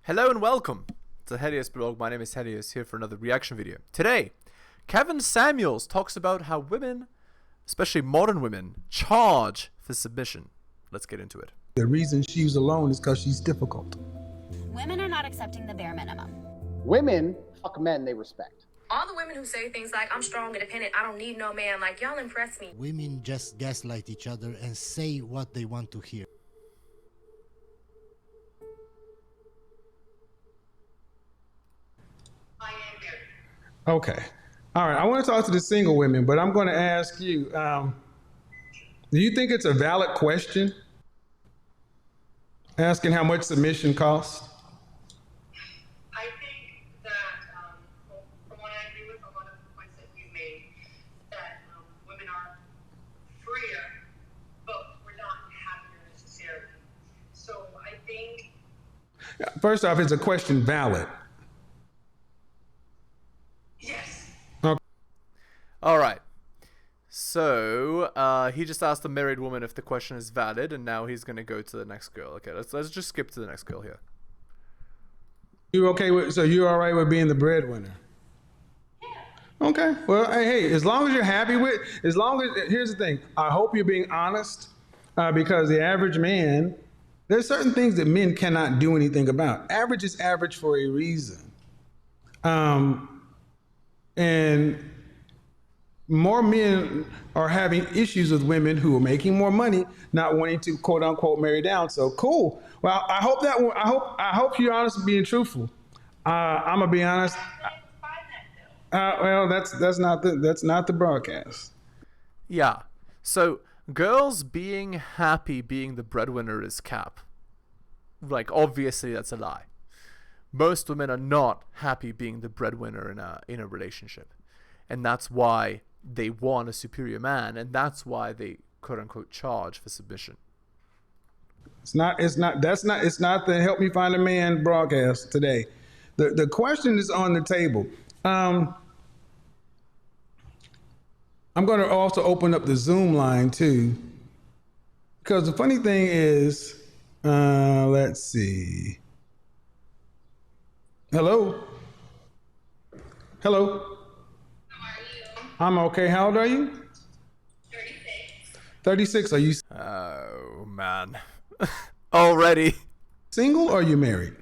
Hello and welcome to the Helios blog. My name is Helios, here for another reaction video. Today, Kevin Samuels talks about how women, especially modern women, charge for submission. Let's get into it. The reason she's alone is because she's difficult. Women are not accepting the bare minimum. Women fuck men they respect. All the women who say things like, I'm strong, independent, I don't need no man, like, y'all impress me. Women just gaslight each other and say what they want to hear. Okay. All right. I want to talk to the single women, but I'm going to ask you, do you think it's a valid question? Asking how much submission costs? I think that, from what I agree with a lot of the points that you've made, that women are freer, but we're not happier necessarily. So I think... First off, is a question valid? Yes. Okay. All right. So he just asked the married woman if the question is valid, and now he's gonna go to the next girl. Okay, let's just skip to the next girl here. You okay with? So you're all right with being the breadwinner? Yeah. Okay. Well, hey, as long as you're happy with, here's the thing. I hope you're being honest, because the average man, there's certain things that men cannot do anything about. Average is average for a reason. And more men are having issues with women who are making more money, not wanting to quote unquote marry down. So cool. Well, I hope you're honest and being truthful. I'm gonna be honest. Well, that's not the broadcast. Yeah. So girls being happy being the breadwinner is cap. Like, obviously that's a lie. Most women are not happy being the breadwinner in a relationship, and that's why they want a superior man, and that's why they quote unquote charge for submission. It's not the help me find a man broadcast today. The question is on the table. I'm going to also open up the Zoom line too, because the funny thing is, let's see. Hello. Hello. How are you? I'm okay. How old are you? 36. 36. Are you Oh man. Already. single or are you married?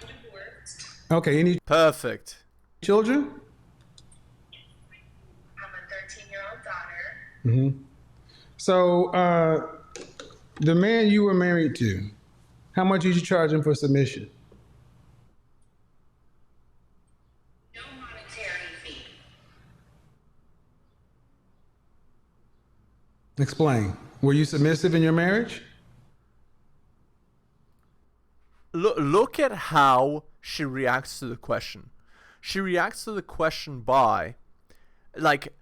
I'm divorced. Okay. Any Perfect. children? I'm a 13-year-old daughter. Mm-hmm. So, the man you were married to, how much did you charge him for submission? No monetary fee. Explain. Were you submissive in your marriage? Look at how she reacts to the question. She reacts to the question by, like,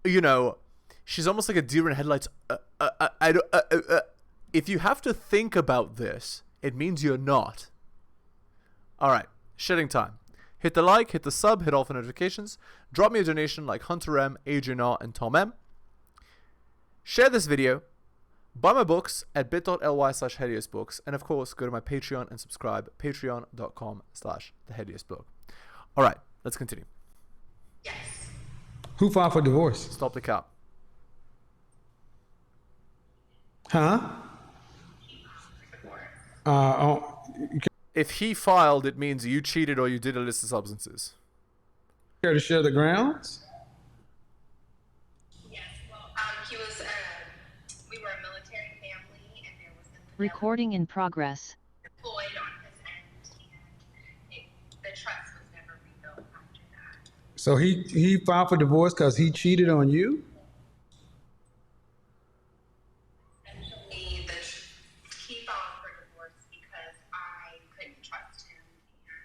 you know, she's almost like a deer in headlights. If you have to think about this, it means you're not. All right, shedding time. Hit the like, hit the sub, hit all the notifications. Drop me a donation like Hunter M, Adrian R, and Tom M. Share this video. Buy my books at bit.ly/heliosbooks. And of course, go to my Patreon and subscribe. Patreon.com/theheliosblog. All right, let's continue. Yes. Who filed for divorce? Stop the cap. Huh? If he filed, it means you cheated or you did illicit substances. Care to share the grounds? Yes. Well, he was, we were a military family, and there was Recording in progress. deployed on his end, and the trust was never rebuilt after that. So he filed for divorce because he cheated on you? Essentially, he filed for divorce because I couldn't trust him,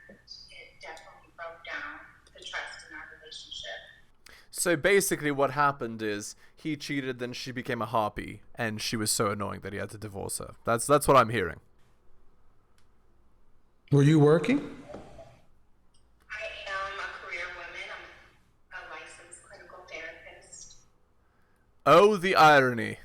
and it definitely broke down the trust in our relationship. So basically what happened is he cheated, then she became a harpy, and she was so annoying that he had to divorce her. That's what I'm hearing. Were you working? I am a career woman. I'm a licensed clinical therapist. Oh, the irony.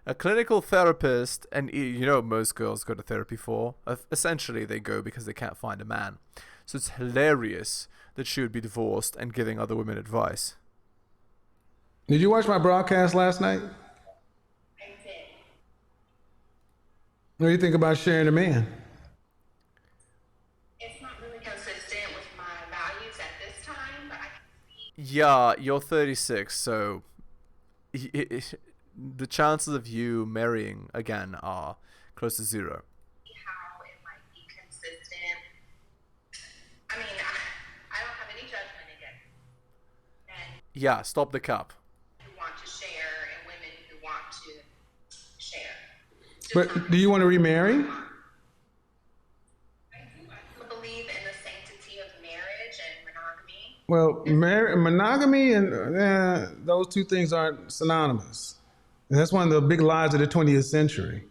A clinical therapist, and you know most girls go to therapy for, essentially they go because they can't find a man. So it's hilarious that she would be divorced and giving other women advice. Did you watch my broadcast last night? I did. What do you think about sharing a man? It's not really consistent with my values at this time, but I can see Yeah, you're 36, so the chances of you marrying again are close to zero. how it might be consistent. I mean, I don't have any judgment against men Yeah, stop the cap. who want to share and women who want to share. But do you want to remarry? I believe in the sanctity of marriage and monogamy. Well, monogamy and those two things aren't synonymous. And that's one of the big lies of the 20th century.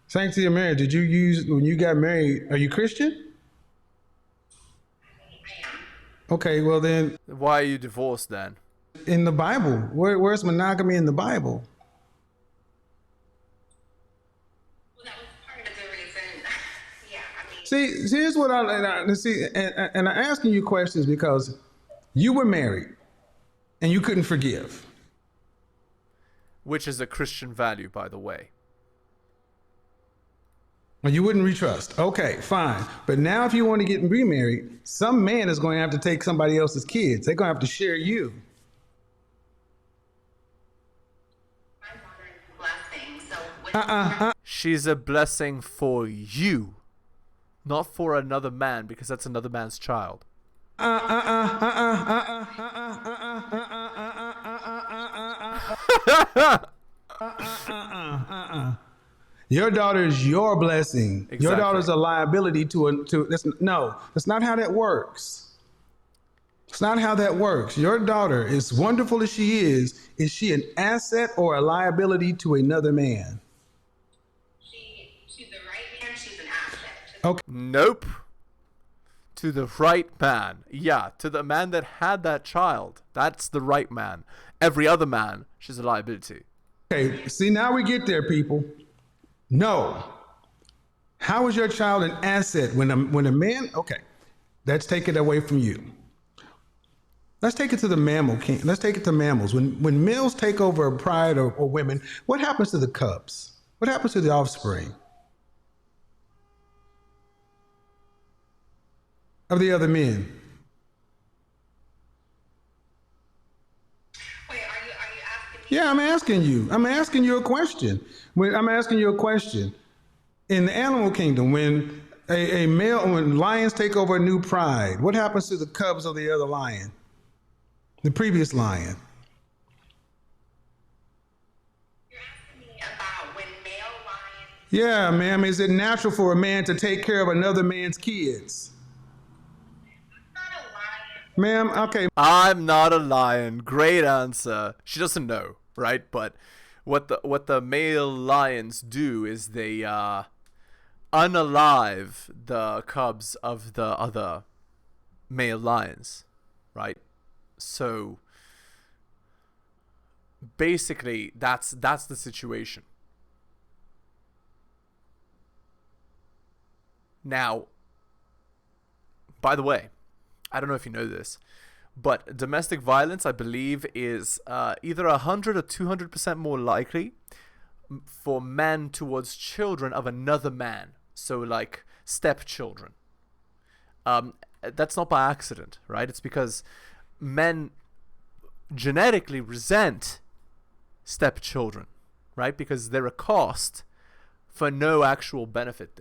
Sanctity of marriage, did you use, when you got married, are you Christian? I am. Okay, well then, Why are you divorced then? in the Bible, where's monogamy in the Bible? Well, that was part of the reason. Yeah, I mean, See, here's what I see, and I'm asking you questions because you were married and you couldn't forgive. Which is a Christian value, by the way. Or you wouldn't retrust. Okay, fine. But now if you want to get remarried, some man is going to have to take somebody else's kids. They're going to have to share you. my mother is blessing. So with She's a blessing for you, not for another man, because that's another man's child. Your daughter is your blessing. Your Exactly. daughter's a liability that's not how that works. It's not how that works. Your daughter, as wonderful as she is she an asset or a liability to another man? to the right man, she's an asset. Okay. Nope. To the right man. Yeah, to the man that had that child. That's the right man. Every other man, she's a liability. Okay, see, now we get there, people. No. How is your child an asset when a man? Okay, let's take it away from you. Let's take it to the mammal king. Let's take it to mammals. When males take over a pride or women, what happens to the cubs? What happens to the offspring of the other men? Wait, are you asking me? Yeah, I'm asking you. I'm asking you a question. I'm asking you a question. In the animal kingdom, when when lions take over a new pride, what happens to the cubs of the other lion? The previous lion. You're asking me about when male lions. Yeah, ma'am. Is it natural for a man to take care of another man's kids? Not a lion. Ma'am, okay. I'm not a lion. Great answer. She doesn't know, right? But what the male lions do is they unalive the cubs of the other male lions, right? So basically that's the situation. Now, by the way, I don't know if you know this, but domestic violence, I believe, is either 100 or 200% more likely for men towards children of another man. So like stepchildren. That's not by accident, right? It's because men genetically resent stepchildren, right? Because they're a cost for no actual benefit.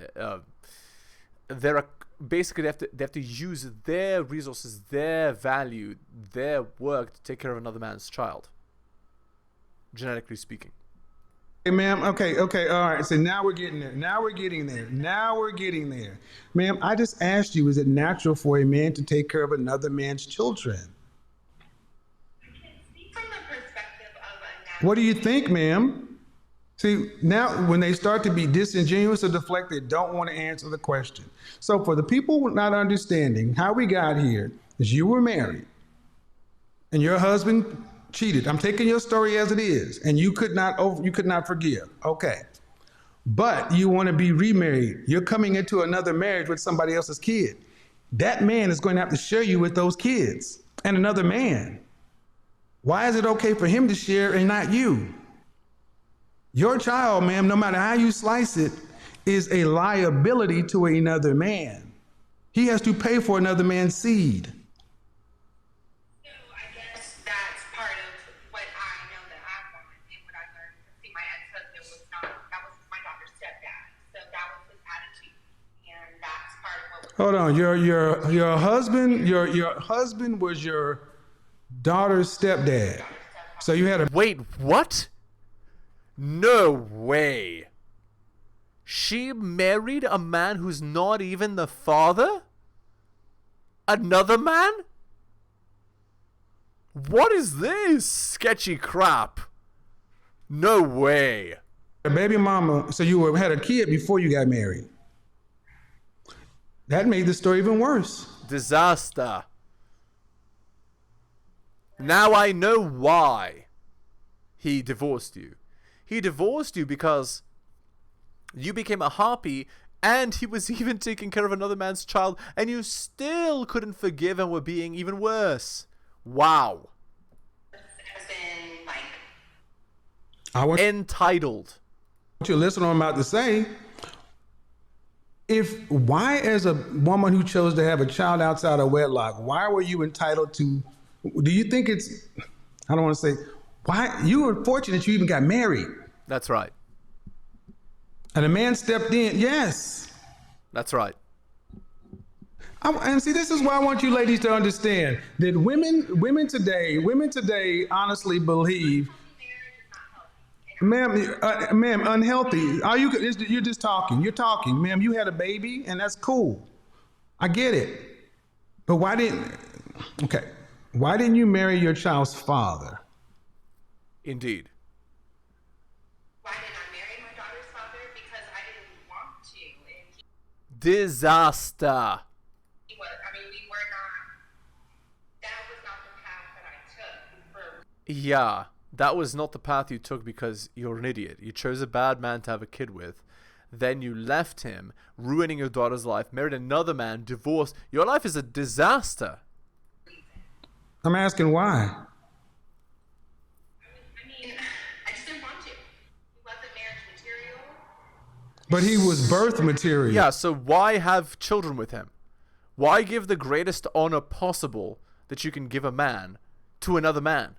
Basically they have to use their resources, their value, their work to take care of another man's child, genetically speaking. Hey, ma'am, okay, all right. So now we're getting there. Now we're getting there. Ma'am, I just asked you, is it natural for a man to take care of another man's children? Speak from the perspective of a natural. What do you think, ma'am? See, now when they start to be disingenuous or deflect, they don't want to answer the question. So for the people not understanding how we got here is you were married and your husband cheated. I'm taking your story as it is, and you could not forgive. Okay. But you want to be remarried. You're coming into another marriage with somebody else's kid. That man is going to have to share you with those kids and another man. Why is it okay for him to share and not you? Your child, ma'am, no matter how you slice it, is a liability to another man. He has to pay for another man's seed. So I guess that's part of what I know that I want and what I learned. See, my ex-husband that was my daughter's stepdad. So that was his attitude. And that's part of what Hold on, your husband was your daughter's stepdad. So you had a Wait, what? No way. She married a man who's not even the father? Another man? What is this sketchy crap? No way. baby mama, so you had a kid before you got married. That made the story even worse. Disaster. Now I know why he divorced you. He divorced you because you became a harpy and he was even taking care of another man's child and you still couldn't forgive and were being even worse. Wow. As in, like, I want Entitled. you to listen to what I'm about to say. Why, as a woman who chose to have a child outside of wedlock, why were you entitled to, do you think it's, I don't want to say, why, you were fortunate you even got married. That's right. And a man stepped in, yes. That's right. And see, this is why I want you ladies to understand that women today honestly believe, ma'am, unhealthy. You're just talking. You're talking, ma'am. You had a baby, and that's cool. I get it. But why didn't you marry your child's father? Indeed. why didn't I marry my daughter's father? Because I didn't want to. And Disaster. we were not, that was not the path that I took. Yeah, that was not the path you took because you're an idiot. You chose a bad man to have a kid with. Then you left him, ruining your daughter's life, married another man, divorced. Your life is a disaster. I'm asking why. I just didn't want to. He wasn't marriage material. But he was birth material. Yeah, so why have children with him? Why give the greatest honor possible that you can give a man to another man?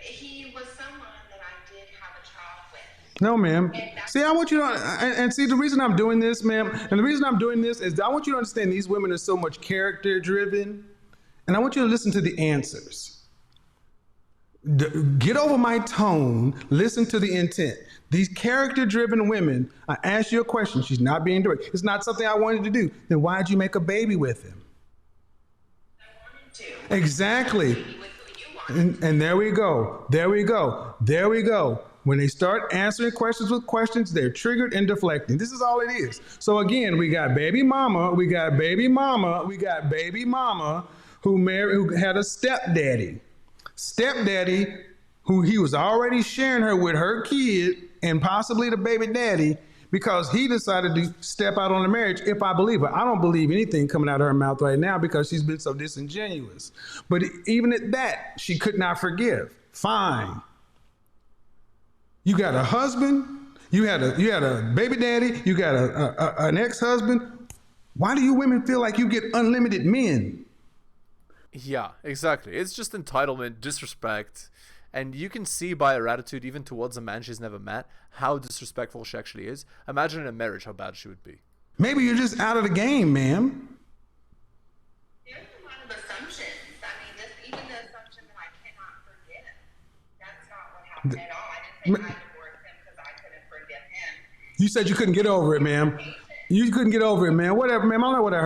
He was someone that I did have a child with. No, ma'am. See, I want you to, and see, the reason I'm doing this, ma'am, and the reason I'm doing this is I want you to understand these women are so much character driven, and I want you to listen to the answers. Get over my tone, listen to the intent. These character driven women, I asked you a question, she's not being direct. It's not something I wanted to do. Then why'd you make a baby with him? I wanted to. Exactly. With who you wanted. And there we go. There we go. There we go. When they start answering questions with questions, they're triggered and deflecting. This is all it is. So again, we got baby mama who had a stepdaddy. Stepdaddy, who he was already sharing her with her kid and possibly the baby daddy because he decided to step out on the marriage, if I believe her. I don't believe anything coming out of her mouth right now because she's been so disingenuous. But even at that, she could not forgive. Fine. You got a husband, you had a baby daddy, you got an ex-husband. Why do you women feel like you get unlimited men? Yeah, exactly. It's just entitlement, disrespect. And you can see by her attitude, even towards a man she's never met, how disrespectful she actually is. Imagine in a marriage how bad she would be. Maybe you're just out of the game, ma'am. There's a lot of assumptions. Even the assumption that I cannot forgive. That's not what happened at all. I didn't say I divorced him because I couldn't forgive him. You said you couldn't get over it, ma'am. You couldn't get over it, man. Whatever, ma'am. I know what I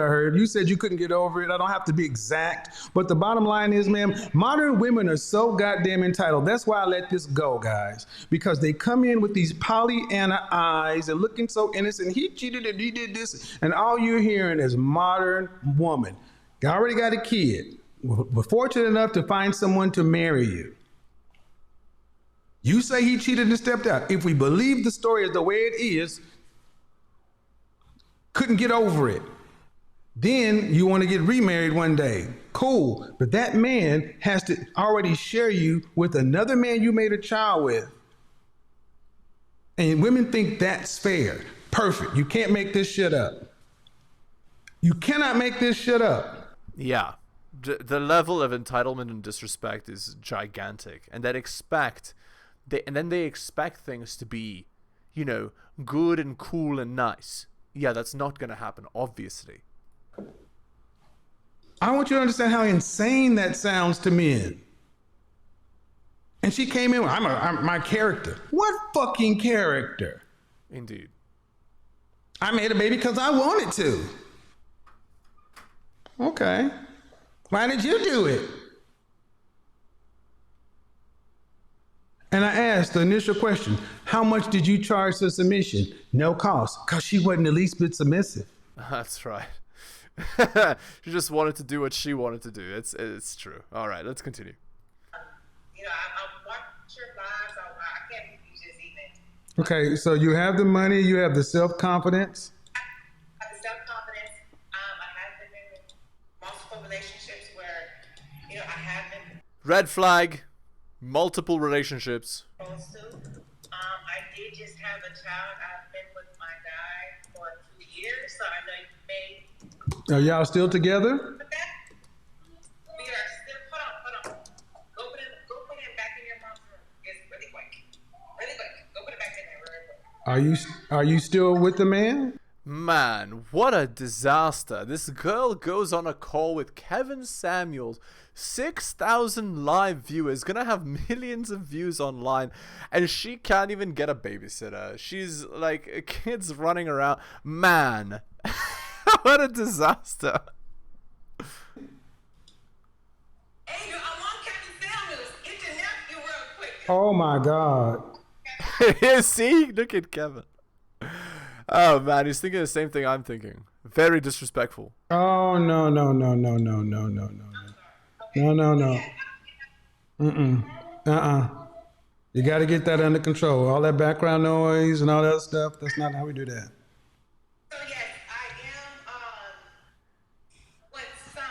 heard. You said you couldn't get over it. I don't have to be exact. But the bottom line is, ma'am, modern women are so goddamn entitled. That's why I let this go, guys. Because they come in with these Pollyanna eyes and looking so innocent. He cheated and he did this. And all you're hearing is modern woman. You already got a kid. We're fortunate enough to find someone to marry you. You say he cheated and stepped out. If we believe the story is the way it is, couldn't get over it. Then you want to get remarried one day. Cool. But that man has to already share you with another man you made a child with. And women think that's fair. Perfect. You can't make this shit up. You cannot make this shit up. Yeah. The level of entitlement and disrespect is gigantic. And then they expect things to be, you know, good and cool and nice. Yeah, that's not going to happen, obviously. I want you to understand how insane that sounds to men. And she came in with, I'm my character. What fucking character? Indeed. I made a baby because I wanted to. Okay. Why did you do it? And I asked the initial question, how much did you charge for submission? No cost, because she wasn't the least bit submissive. That's right. She just wanted to do what she wanted to do. It's true. All right, let's continue. You know, I'm watching your lives. I can't believe you just even. Okay, so you have the money, you have the self-confidence. I have the self-confidence. I have been in multiple relationships where, you know, I have been Red flag. Multiple relationships. supposed to. I did just have a child. I've been with my guy for 2 years, so I know you may. Are y'all still together? But that, we are still. Hold on. Go put him back in your mom's room. It's really quick. Really quick. Go put it back in there really quick. Are you still with the man? Man, what a disaster. This girl goes on a call with Kevin Samuels. 6,000 live viewers, gonna have millions of views online, and she can't even get a babysitter. She's like, kids running around. Man, what a disaster. Angel, I'm on Kevin Samuels. Get your nephew real quick. Oh my God. See? Look at Kevin. Oh man, he's thinking the same thing I'm thinking. Very disrespectful. Oh no. No. You got to get that under control. All that background noise and all that stuff, that's not how we do that. So yes, I am what some,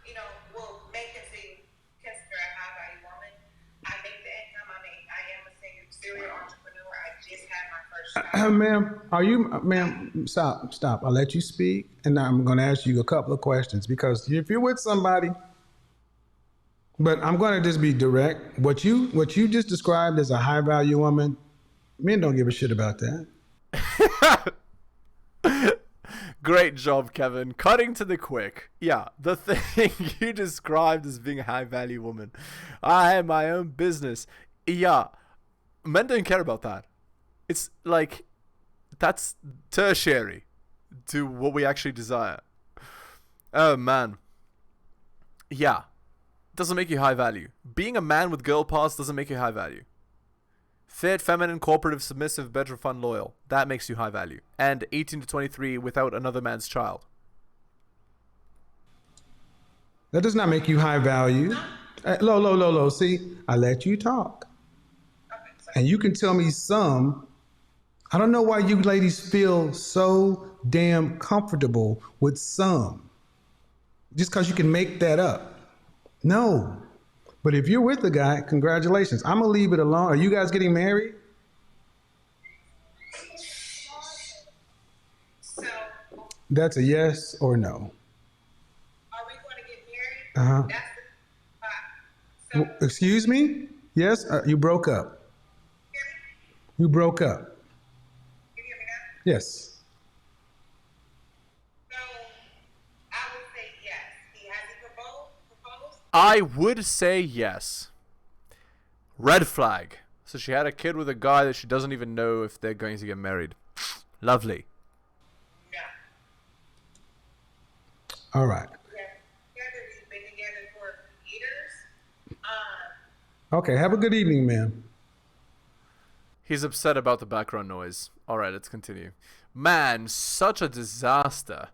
you know, will make consider a high value woman. I make the income. I am a serial entrepreneur. I just had my first child. Ma'am, stop. I'll let you speak, and I'm going to ask you a couple of questions, because if you're with somebody, but I'm going to just be direct. What you just described as a high value woman, men don't give a shit about that. Great job, Kevin. Cutting to the quick. Yeah, the thing you described as being a high value woman. I have my own business. Yeah, men don't care about that. It's like, that's tertiary to what we actually desire. Oh man. Yeah. Doesn't make you high value. Being a man with girl parts doesn't make you high value. Fit, feminine, cooperative, submissive, bedroom fun, loyal. That makes you high value. And 18 to 23 without another man's child. That does not make you high value. Low. See, I let you talk. And you can tell me some. I don't know why you ladies feel so damn comfortable with some. Just because you can make that up. No. But if you're with the guy, congratulations. I'm going to leave it alone. Are you guys getting married? So, That's a yes or no. are we going to get married? That's the spot. So, Excuse me? Yes? You broke up. You broke up. can you hear me now? Yes. So, I would say yes. He hasn't proposed. I would say yes. Red flag. So she had a kid with a guy that she doesn't even know if they're going to get married. Lovely. No. All right. We've been together for years. Okay. Have a good evening, ma'am. He's upset about the background noise. Alright, let's continue. Man, such a disaster.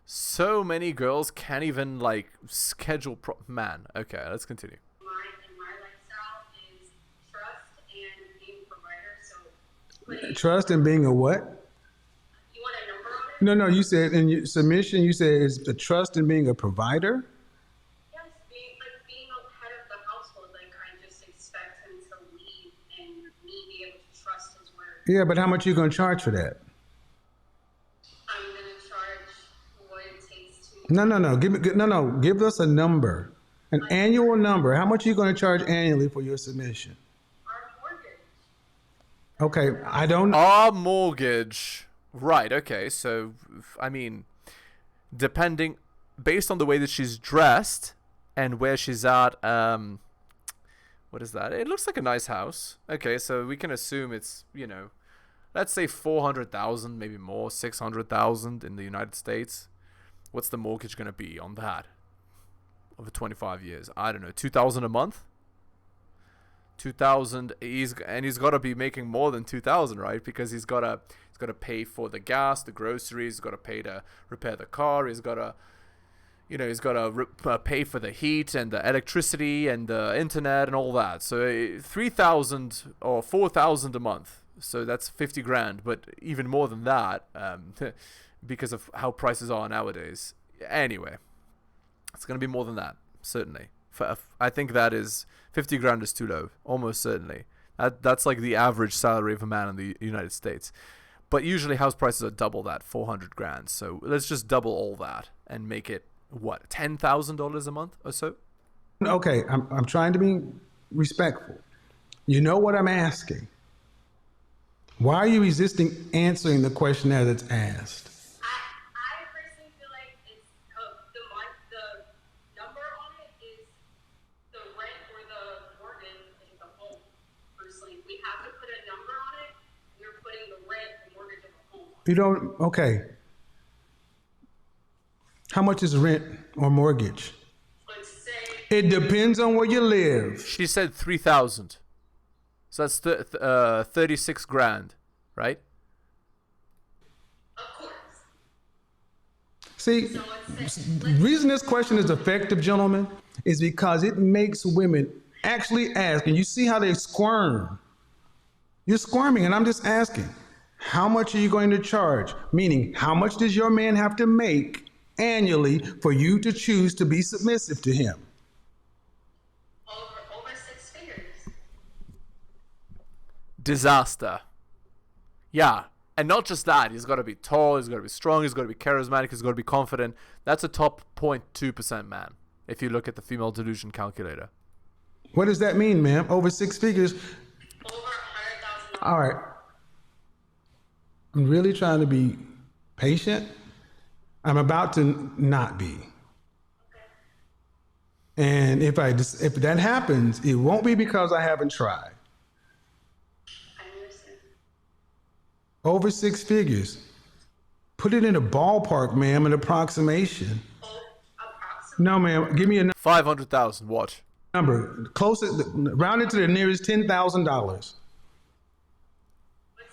So many girls can't even like schedule man. Okay, let's continue. My lifestyle is trust and being a provider. So Trust and being a what? you want a number on it? No, you said in your submission, you said is the trust in being a provider? Yes, being a head of the household, like I just expect him to lead and me be able to trust his word. Yeah, but how much are you going to charge for that? I'm gonna charge what it takes to. No. Give us a number, an annual number. How much are you going to charge annually for your submission? Our mortgage. Okay, I don't. Our mortgage. Right, okay. So, I mean, depending, based on the way that she's dressed and where she's at, what is that? It looks like a nice house. Okay, so we can assume it's, let's say 400,000, maybe more, 600,000 in the United States. What's the mortgage going to be on that over 25 years? I don't know, 2,000 a month? 2,000, he's got to be making more than 2,000, right? Because he's got to pay for the gas, the groceries, he's got to pay to repair the car, he's got to pay for the heat and the electricity and the internet and all that. So 3,000 or 4,000 a month. So that's 50 grand, but even more than that, because of how prices are nowadays. Anyway, it's going to be more than that, certainly. I think that is 50 grand is too low, almost certainly. That's like the average salary of a man in the United States. But usually house prices are double that, 400 grand. So let's just double all that and make it, what, $10,000 a month or so? Okay, I'm trying to be respectful. You know what I'm asking. Why are you resisting answering the question as it's asked? I personally feel like it's the number on it is the rent or the mortgage in the home. Personally, we have to put a number on it. We're putting the rent, the mortgage of the home. You don't, okay. How much is rent or mortgage? Let's say It depends on where you live. She said 3,000. So that's 36 grand, right? of course. See, So let's say the reason this question is effective, gentlemen, is because it makes women actually ask, and you see how they squirm. You're squirming, and I'm just asking, how much are you going to charge? Meaning, how much does your man have to make annually for you to choose to be submissive to him? over 6 figures. Disaster. Yeah. And not just that, he's got to be tall, he's got to be strong, he's got to be charismatic, he's got to be confident. That's a top 0.2% man, if you look at the female delusion calculator. What does that mean, ma'am? Over 6 figures? Over $100,000. All right. I'm really trying to be patient. I'm about to not be. And if that happens, it won't be because I haven't tried. I understand. Over 6 figures. Put it in a ballpark, ma'am, an approximation. Approximately. No, ma'am, give me a 500,000, watch. number. Closest, round it to the nearest $10,000. Let's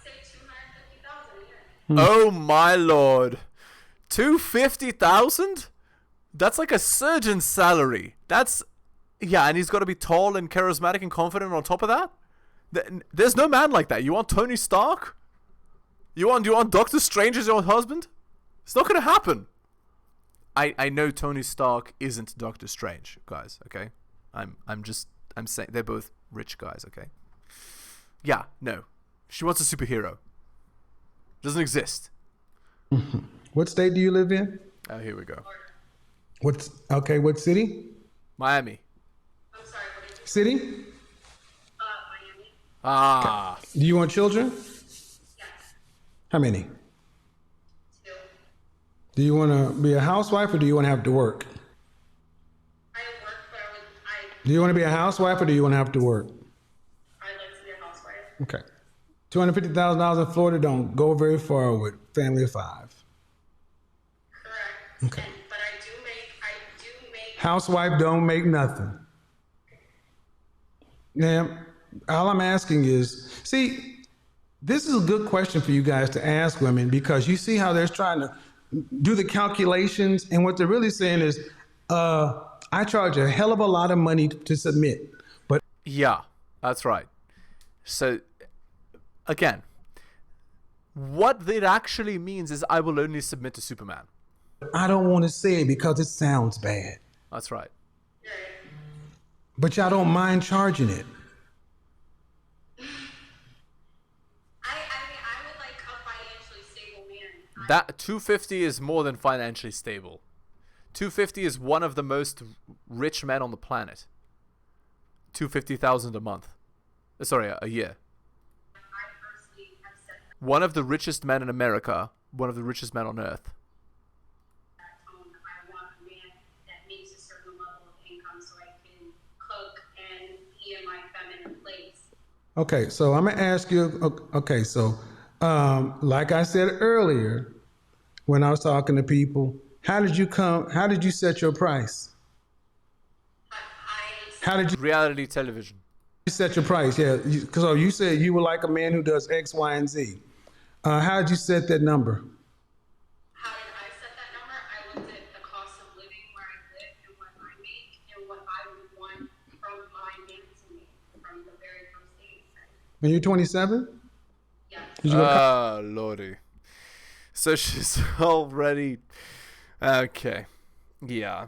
say 250,000 a year. Oh my lord. 250,000? That's like a surgeon's salary. Yeah, and he's got to be tall and charismatic and confident on top of that? There's no man like that. You want Tony Stark? You want Doctor Strange as your husband? It's not going to happen. I know Tony Stark isn't Doctor Strange, guys, okay? I'm saying they're both rich guys, okay? Yeah, no. She wants a superhero. Doesn't exist. What state do you live in? Oh, here we go. What city? Miami. I'm sorry, what did you City? Miami? Ah. Do you want children? Yes. How many? 2. Do you want to be a housewife or do you want to have to work? I work, but Do you want to be a housewife or do you want to have to work? I'd like to be a housewife. Okay. $250,000 in Florida don't go very far with family of 5. Correct. Okay. But I do make Housewife don't make nothing. Now, all I'm asking is, see, this is a good question for you guys to ask women because you see how they're trying to do the calculations, and what they're really saying is, I charge a hell of a lot of money to submit, but Yeah, that's right. So, again, what it actually means is I will only submit to Superman. I don't want to say it because it sounds bad. That's right. But y'all don't mind charging it. I mean, I would like a financially stable man. That 250 is more than financially stable. 250 is one of the most rich men on the planet. 250,000 a month. Sorry, a year. I personally have set One of the richest men in America, one of the richest men on earth. that tone. I want a man that makes a certain level of income so I can cook and be in my feminine place. Okay, so I'm gonna ask you. Okay, so like I said earlier, when I was talking to people, how did you set your price? How did you Reality television. set your price? Yeah, because you said you were like a man who does X, Y, and Z. How did you set that number? How did I set that number? I looked at the cost of living where I live and what I make and what I would want from my man to make from the very first day. And you're 27? Yes. Did you go Ah, lordy. So she's already... Okay. Yeah.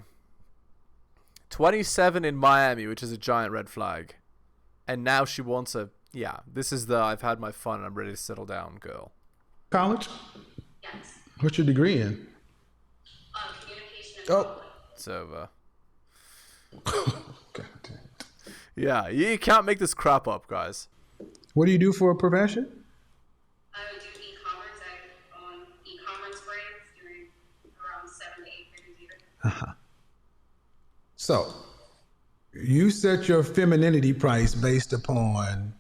27 in Miami, which is a giant red flag. And now she wants a... Yeah, this is the I've had my fun and I'm ready to settle down girl. college? Yes. What's your degree in? Communication and Oh. conflict. It's over. God damn. Yeah, you can't make this crap up, guys. What do you do for a profession? I would do e-commerce. I own e-commerce brands doing around 7 to 8 figures a year. So, you set your femininity price based upon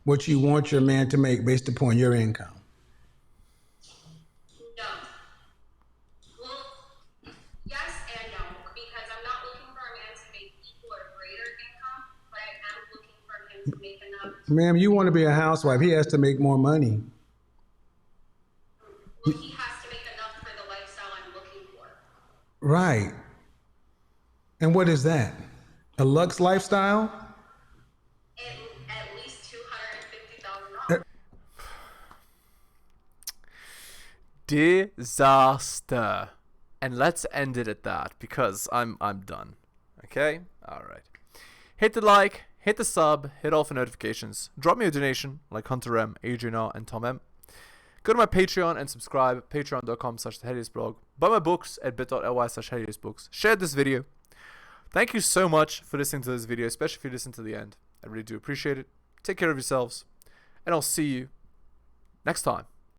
what you want your man to make based upon your income. No. Well, yes and no, because I'm not looking for a man to make equal or greater income, but I am looking for him to make enough. Ma'am, you want to be a housewife. He has to make more money. Well, he has to make enough for the lifestyle I'm looking for. Right. And what is that? A Lux lifestyle? At least $250,000. Disaster. And let's end it at that because I'm done. Okay? Alright. Hit the like, hit the sub, hit all for notifications. Drop me a donation like Hunter M, Adrian R, and Tom M. Go to my Patreon and subscribe, patreon.com/theheliosblog. Buy my books at bit.ly/heliosbooks. Share this video. Thank you so much for listening to this video, especially if you listen to the end. I really do appreciate it. Take care of yourselves, and I'll see you next time.